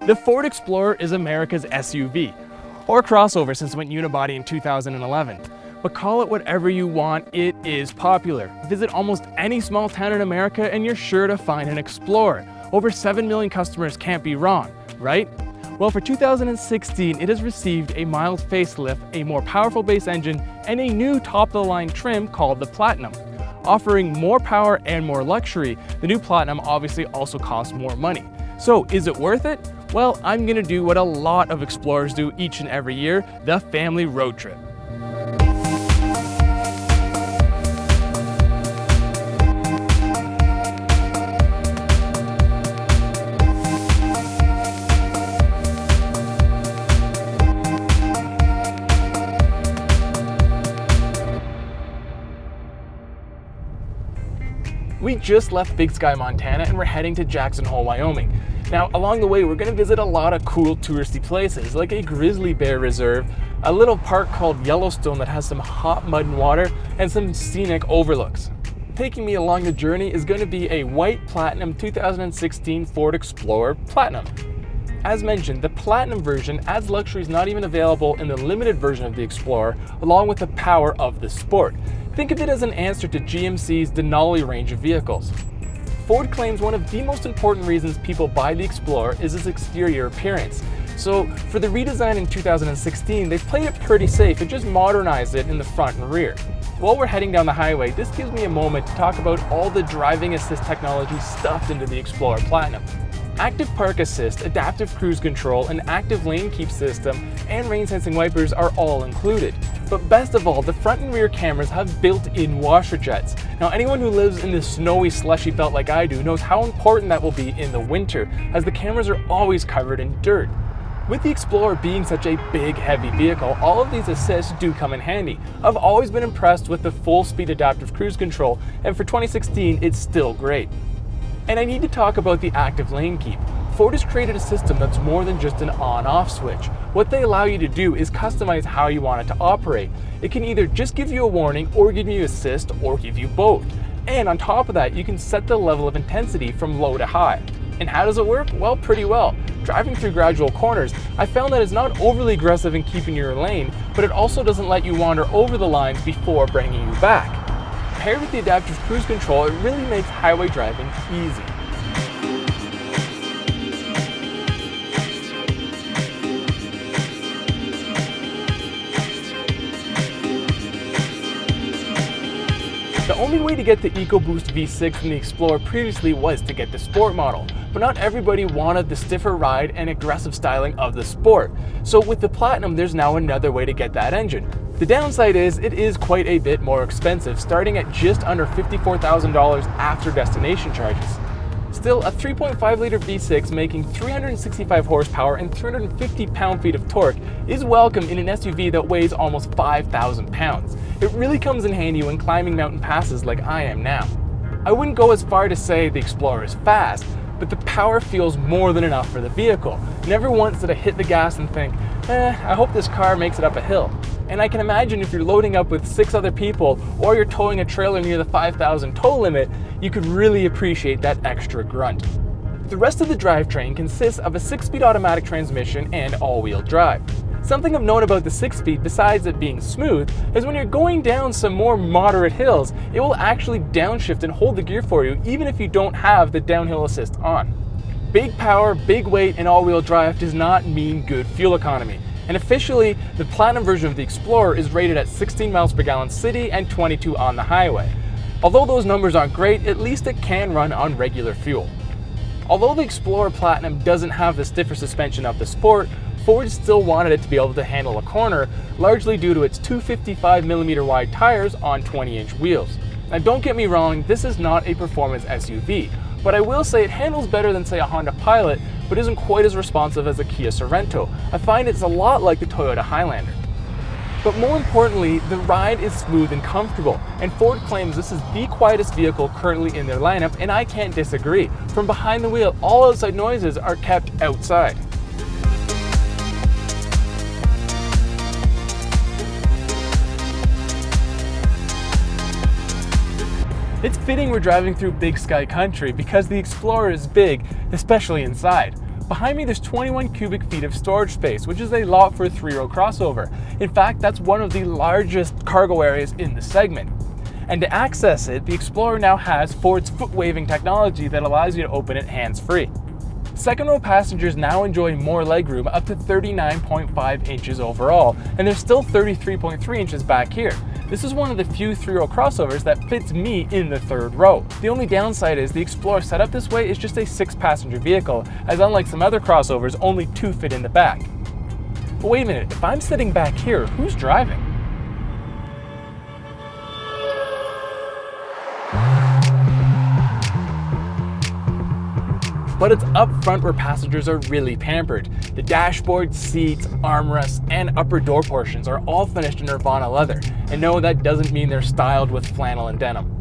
The Ford Explorer is America's SUV, or crossover since it went unibody in 2011. But call it whatever you want, it is popular. Visit almost any small town in America and you're sure to find an Explorer. Over 7 million customers can't be wrong, right? Well, for 2016, it has received a mild facelift, a more powerful base engine, and a new top-of-the-line trim called the Platinum. Offering more power and more luxury, the new Platinum obviously also costs more money. So is it worth it? Well, I'm gonna do what a lot of Explorers do each and every year, the family road trip. We just left Big Sky, Montana, and we're heading to Jackson Hole, Wyoming. Now, along the way, we're gonna visit a lot of cool touristy places, like a grizzly bear reserve, a little park called Yellowstone that has some hot mud and water, and some scenic overlooks. Taking me along the journey is gonna be a white Platinum 2016 Ford Explorer Platinum. As mentioned, the Platinum version adds luxuries not even available in the limited version of the Explorer, along with the power of the Sport. Think of it as an answer to GMC's Denali range of vehicles. Ford claims one of the most important reasons people buy the Explorer is its exterior appearance. So for the redesign in 2016, they've played it pretty safe and just modernized it in the front and rear. While we're heading down the highway, this gives me a moment to talk about all the driving assist technology stuffed into the Explorer Platinum. Active Park Assist, Adaptive Cruise Control, an Active Lane Keep system, and rain sensing wipers are all included. But best of all, the front and rear cameras have built-in washer jets. Now, anyone who lives in this snowy, slushy belt like I do knows how important that will be in the winter, as the cameras are always covered in dirt. With the Explorer being such a big, heavy vehicle, all of these assists do come in handy. I've always been impressed with the full-speed Adaptive Cruise Control, and for 2016, it's still great. And I need to talk about the Active Lane Keep. Ford has created a system that's more than just an on-off switch. What they allow you to do is customize how you want it to operate. It can either just give you a warning, or give you assist, or give you both. And on top of that, you can set the level of intensity from low to high. And how does it work? Well, pretty well. Driving through gradual corners, I found that it's not overly aggressive in keeping your lane, but it also doesn't let you wander over the lines before bringing you back. Paired with the Adaptive Cruise Control, it really makes highway driving easy. The only way to get the EcoBoost V6 from the Explorer previously was to get the Sport model, but not everybody wanted the stiffer ride and aggressive styling of the Sport. So with the Platinum, there's now another way to get that engine. The downside is it is quite a bit more expensive, starting at just under $54,000 after destination charges. Still, a 3.5-liter V6 making 365 horsepower and 350 pound-feet of torque is welcome in an SUV that weighs almost 5,000 pounds. It really comes in handy when climbing mountain passes like I am now. I wouldn't go as far to say the Explorer is fast, but the power feels more than enough for the vehicle. Never once did I hit the gas and think, I hope this car makes it up a hill. And I can imagine if you're loading up with 6 other people, or you're towing a trailer near the 5,000 tow limit, you could really appreciate that extra grunt. The rest of the drivetrain consists of a 6-speed automatic transmission and all-wheel drive. Something of note about the 6-speed, besides it being smooth, is when you're going down some more moderate hills, it will actually downshift and hold the gear for you even if you don't have the downhill assist on. Big power, big weight, and all-wheel drive does not mean good fuel economy. And officially, the Platinum version of the Explorer is rated at 16 miles per gallon city and 22 on the highway. Although those numbers aren't great, at least it can run on regular fuel. Although the Explorer Platinum doesn't have the stiffer suspension of the Sport, Ford still wanted it to be able to handle a corner, largely due to its 255mm wide tires on 20-inch wheels. Now don't get me wrong, this is not a performance SUV, but I will say it handles better than say a Honda Pilot, but isn't quite as responsive as a Kia Sorento. I find it's a lot like the Toyota Highlander. But more importantly, the ride is smooth and comfortable, and Ford claims this is the quietest vehicle currently in their lineup, and I can't disagree. From behind the wheel, all outside noises are kept outside. It's fitting we're driving through Big Sky country because the Explorer is big, especially inside. Behind me there's 21 cubic feet of storage space, which is a lot for a 3-row crossover. In fact, that's one of the largest cargo areas in the segment. And to access it, the Explorer now has Ford's foot waving technology that allows you to open it hands-free. Second row passengers now enjoy more legroom, up to 39.5 inches overall, and there's still 33.3 inches back here. This is one of the few 3-row crossovers that fits me in the third row. The only downside is the Explorer set up this way is just a 6-passenger vehicle, as unlike some other crossovers, only 2 fit in the back. But wait a minute, if I'm sitting back here, who's driving? But it's up front where passengers are really pampered. The dashboard, seats, armrests, and upper door portions are all finished in Nirvana leather. And no, that doesn't mean they're styled with flannel and denim.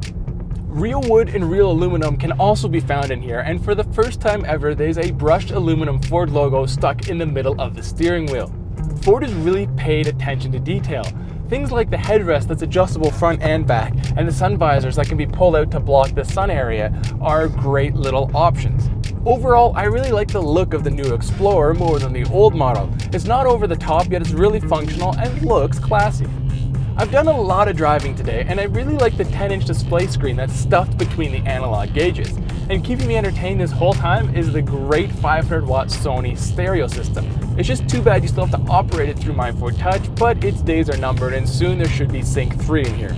Real wood and real aluminum can also be found in here, and for the first time ever, there's a brushed aluminum Ford logo stuck in the middle of the steering wheel. Ford has really paid attention to detail. Things like the headrest that's adjustable front and back, and the sun visors that can be pulled out to block the sun area are great little options. Overall, I really like the look of the new Explorer more than the old model. It's not over the top, yet it's really functional and looks classy. I've done a lot of driving today, and I really like the 10-inch display screen that's stuffed between the analog gauges. And keeping me entertained this whole time is the great 500-watt Sony stereo system. It's just too bad you still have to operate it through My Ford Touch, but its days are numbered and soon there should be Sync 3 in here.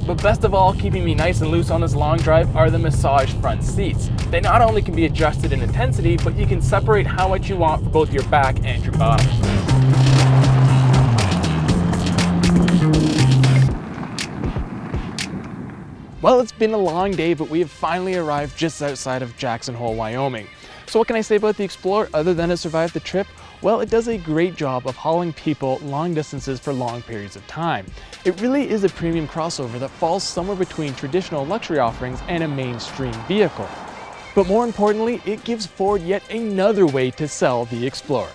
But best of all, keeping me nice and loose on this long drive are the massage front seats. They not only can be adjusted in intensity, but you can separate how much you want for both your back and your bottom. Well, it's been a long day, but we have finally arrived just outside of Jackson Hole, Wyoming. So what can I say about the Explorer other than it survived the trip? Well, it does a great job of hauling people long distances for long periods of time. It really is a premium crossover that falls somewhere between traditional luxury offerings and a mainstream vehicle. But more importantly, it gives Ford yet another way to sell the Explorer.